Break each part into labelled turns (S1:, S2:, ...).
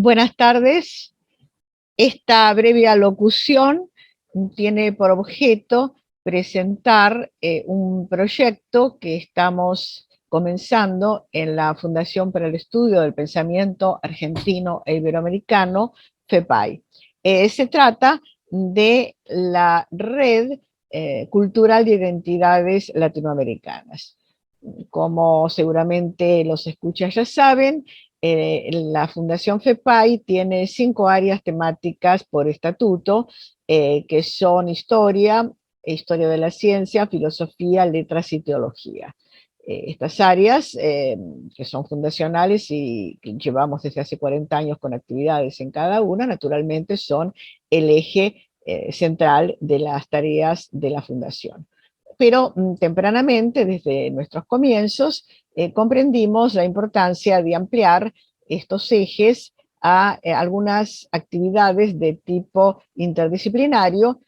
S1: Buenas tardes. Esta breve alocución tiene por objeto presentar un proyecto que estamos comenzando en la Fundación para el Estudio del Pensamiento Argentino e Iberoamericano, FEPAI. Se trata de la Red Cultural de Identidades Latinoamericanas. Como seguramente los escuchas ya saben, la Fundación FEPAI tiene 5 áreas temáticas por estatuto, que son historia, historia de la ciencia, filosofía, letras y teología. Estas áreas, que son fundacionales y que llevamos desde hace 40 años con actividades en cada una, naturalmente son el eje central de las tareas de la Fundación. Pero tempranamente, desde nuestros comienzos, comprendimos la importancia de ampliar estos ejes a algunas actividades de tipo interdisciplinario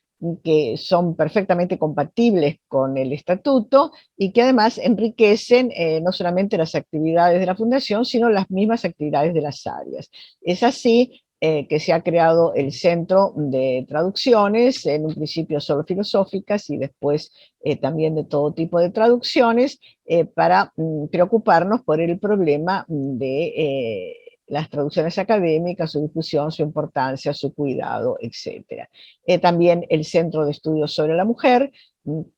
S1: que son perfectamente compatibles con el estatuto y que además enriquecen no solamente las actividades de la Fundación, sino las mismas actividades de las áreas. Es así que se ha creado el Centro de Traducciones, en un principio solo filosóficas y después también de todo tipo de traducciones, para preocuparnos por el problema de las traducciones académicas, su difusión, su importancia, su cuidado, etc. También el Centro de Estudios sobre la Mujer,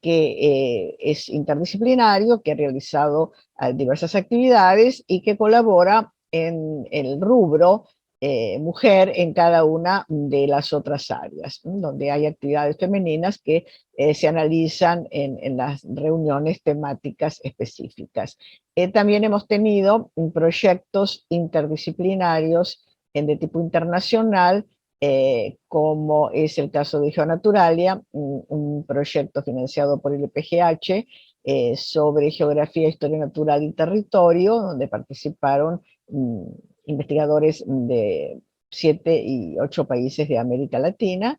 S1: que es interdisciplinario, que ha realizado diversas actividades y que colabora en el rubro mujer en cada una de las otras áreas, donde hay actividades femeninas que se analizan en las reuniones temáticas específicas. También hemos tenido proyectos interdisciplinarios de tipo internacional, como es el caso de Geonaturalia, un proyecto financiado por el IPGH sobre geografía, historia natural y territorio, donde participaron investigadores de 7 y 8 países de América Latina.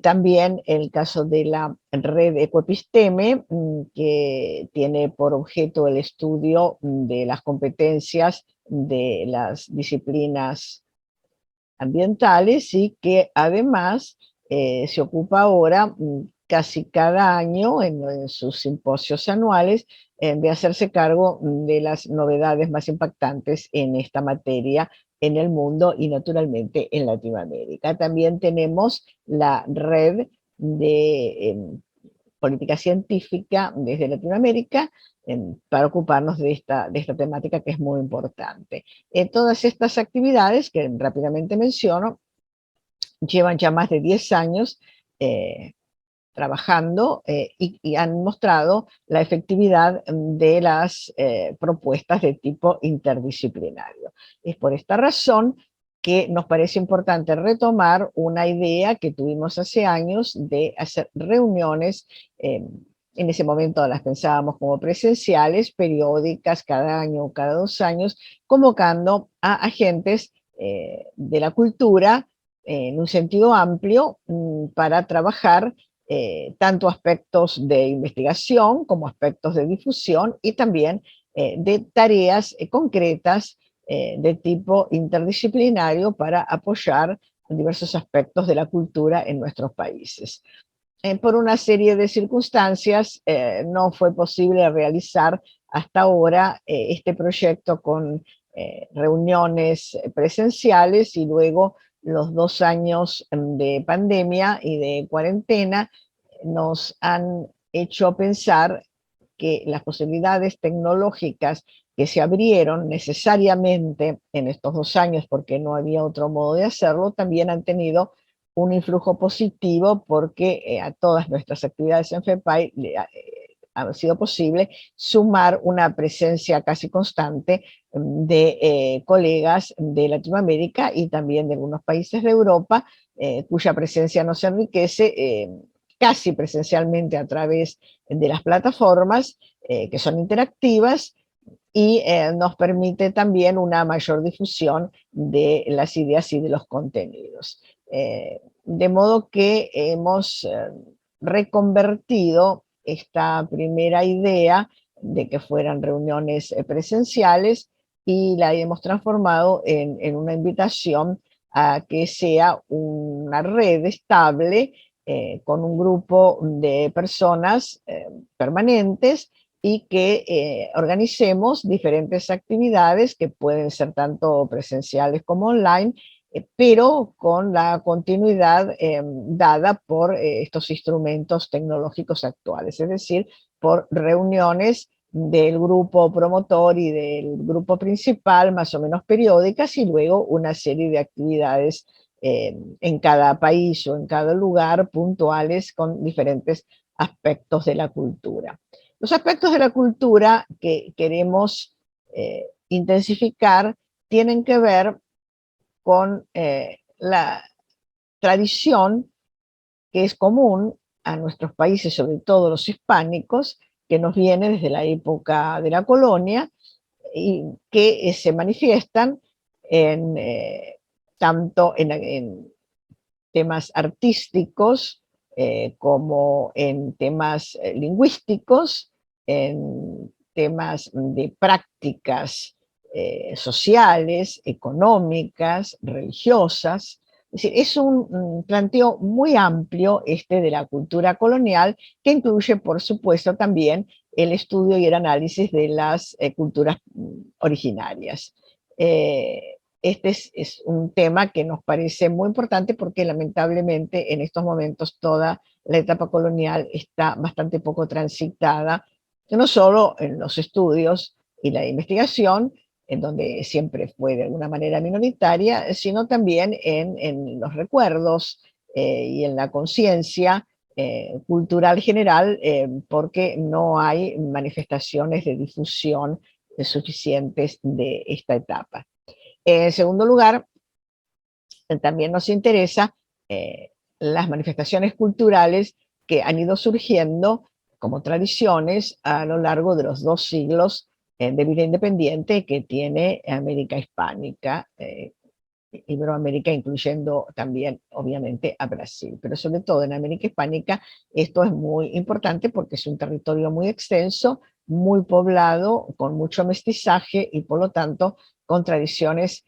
S1: También el caso de la red Ecoepisteme, que tiene por objeto el estudio de las competencias de las disciplinas ambientales y que además se ocupa ahora casi cada año en sus simposios anuales de hacerse cargo de las novedades más impactantes en esta materia en el mundo y naturalmente en Latinoamérica. También tenemos la red de política científica desde Latinoamérica para ocuparnos de esta temática que es muy importante. Todas estas actividades que rápidamente menciono llevan ya más de 10 años trabajando y han mostrado la efectividad de las propuestas de tipo interdisciplinario. Es por esta razón que nos parece importante retomar una idea que tuvimos hace años de hacer reuniones, en ese momento las pensábamos como presenciales, periódicas, cada año o cada 2 años, convocando a agentes de la cultura en un sentido amplio para trabajar tanto aspectos de investigación como aspectos de difusión y también de tareas concretas de tipo interdisciplinario para apoyar diversos aspectos de la cultura en nuestros países. Por una serie de circunstancias no fue posible realizar hasta ahora este proyecto con reuniones presenciales y luego los 2 años de pandemia y de cuarentena nos han hecho pensar que las posibilidades tecnológicas que se abrieron necesariamente en estos 2 años, porque no había otro modo de hacerlo, también han tenido un influjo positivo porque a todas nuestras actividades en FEPAI ha sido posible sumar una presencia casi constante de colegas de Latinoamérica y también de algunos países de Europa, cuya presencia nos enriquece casi presencialmente a través de las plataformas que son interactivas y nos permite también una mayor difusión de las ideas y de los contenidos. De modo que hemos reconvertido esta primera idea de que fueran reuniones presenciales y la hemos transformado en una invitación a que sea una red estable con un grupo de personas permanentes y que organicemos diferentes actividades que pueden ser tanto presenciales como online, pero con la continuidad dada por estos instrumentos tecnológicos actuales, es decir, por reuniones del grupo promotor y del grupo principal, más o menos periódicas, y luego una serie de actividades en cada país o en cada lugar puntuales con diferentes aspectos de la cultura. Los aspectos de la cultura que queremos intensificar tienen que ver con la tradición que es común a nuestros países, sobre todo los hispánicos, que nos viene desde la época de la colonia y que se manifiestan en, tanto en temas artísticos como en temas lingüísticos, en temas de prácticas sociales, económicas, religiosas. Es decir, es un planteo muy amplio este de la cultura colonial que incluye, por supuesto, también el estudio y el análisis de las culturas originarias. Este es un tema que nos parece muy importante porque lamentablemente en estos momentos toda la etapa colonial está bastante poco transitada, no solo en los estudios y la investigación, en donde siempre fue de alguna manera minoritaria, sino también en los recuerdos y en la conciencia cultural general, porque no hay manifestaciones de difusión suficientes de esta etapa. En segundo lugar, también nos interesa las manifestaciones culturales que han ido surgiendo como tradiciones a lo largo de los 2 siglos de vida independiente que tiene América Hispánica, Iberoamérica, incluyendo también, obviamente, a Brasil. Pero sobre todo en América Hispánica, esto es muy importante porque es un territorio muy extenso, muy poblado, con mucho mestizaje y, por lo tanto, con tradiciones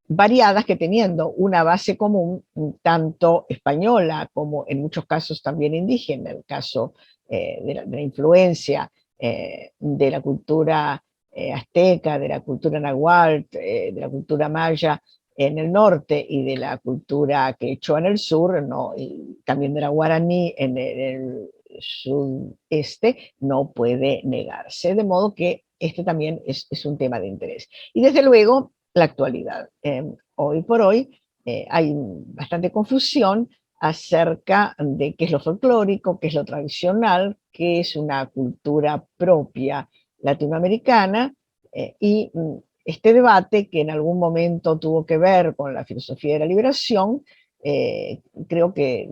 S1: variadas que teniendo una base común, tanto española como en muchos casos también indígena, el caso de la influencia de la cultura azteca, de la cultura nahuatl, de la cultura maya, en el norte y de la cultura quechua en el sur, ¿no? Y también de la guaraní en el sudeste, no puede negarse. De modo que este también es un tema de interés. Y desde luego, la actualidad. Hoy por hoy hay bastante confusión acerca de qué es lo folclórico, qué es lo tradicional, qué es una cultura propia latinoamericana y este debate, que en algún momento tuvo que ver con la filosofía de la liberación, creo que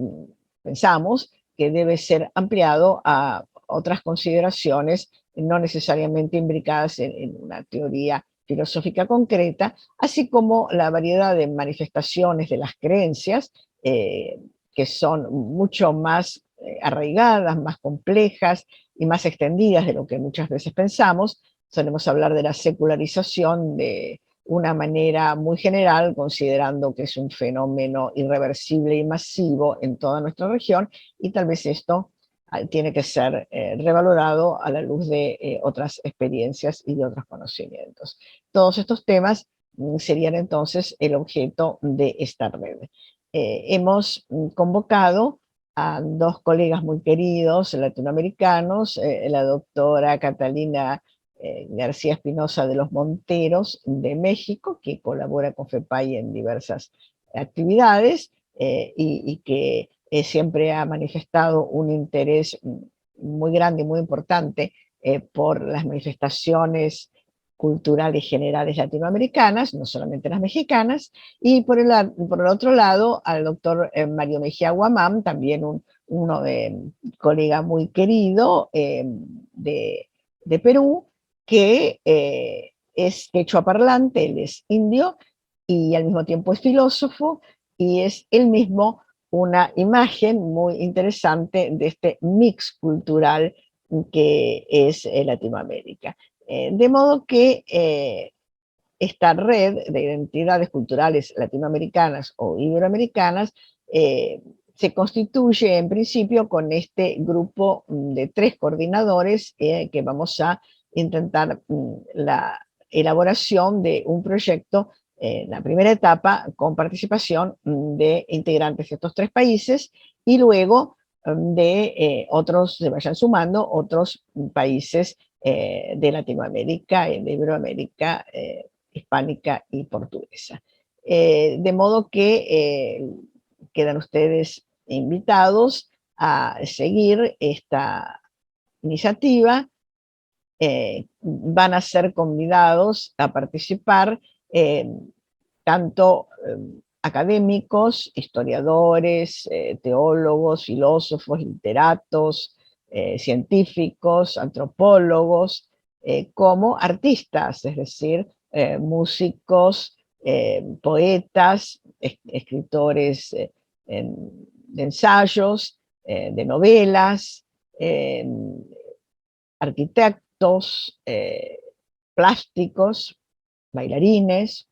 S1: pensamos que debe ser ampliado a otras consideraciones, no necesariamente imbricadas en una teoría filosófica concreta, así como la variedad de manifestaciones de las creencias, que son mucho más arraigadas, más complejas y más extendidas de lo que muchas veces pensamos. Solemos hablar de la secularización de una manera muy general, considerando que es un fenómeno irreversible y masivo en toda nuestra región, y tal vez esto tiene que ser revalorado a la luz de otras experiencias y de otros conocimientos. Todos estos temas serían entonces el objeto de esta red. Hemos convocado a 2 colegas muy queridos latinoamericanos, la doctora Catalina García Espinosa de los Monteros de México, que colabora con FEPAI en diversas actividades y que siempre ha manifestado un interés muy grande y muy importante por las manifestaciones culturales generales latinoamericanas, no solamente las mexicanas, y por el otro lado al doctor Mario Mejía Guamán, también un colega muy querido de Perú, que es quechua parlante, él es indio y al mismo tiempo es filósofo, y es él mismo una imagen muy interesante de este mix cultural que es Latinoamérica. De modo que esta red de identidades culturales latinoamericanas o iberoamericanas se constituye en principio con este grupo de 3 coordinadores que vamos a intentar la elaboración de un proyecto, la primera etapa con participación de integrantes de estos 3 países y luego de otros, se vayan sumando otros países de Latinoamérica, de Iberoamérica, hispánica y portuguesa. De modo que quedan ustedes invitados a seguir esta iniciativa. Van a ser convidados a participar tanto académicos, historiadores, teólogos, filósofos, literatos, científicos, antropólogos, como artistas, es decir, músicos, poetas, escritores de ensayos, de novelas, arquitectos, plásticos, bailarines,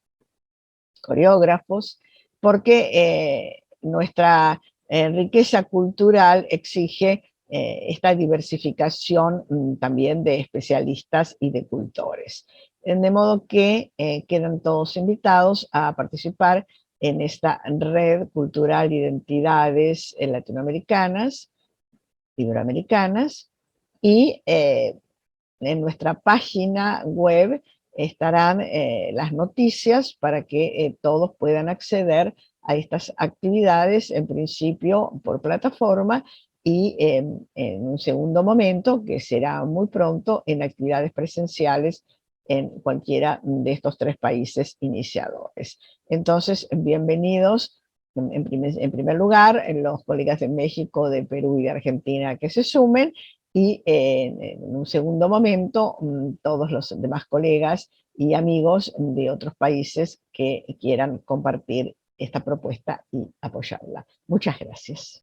S1: coreógrafos, porque nuestra riqueza cultural exige esta diversificación también de especialistas y de cultores. De modo que quedan todos invitados a participar en esta red cultural de identidades latinoamericanas, iberoamericanas, y en nuestra página web estarán las noticias para que todos puedan acceder a estas actividades, en principio por plataforma y en un segundo momento, que será muy pronto, en actividades presenciales en cualquiera de estos 3 países iniciadores. Entonces, bienvenidos en primer lugar los colegas de México, de Perú y de Argentina que se sumen, y en un segundo momento todos los demás colegas y amigos de otros países que quieran compartir esta propuesta y apoyarla. Muchas gracias.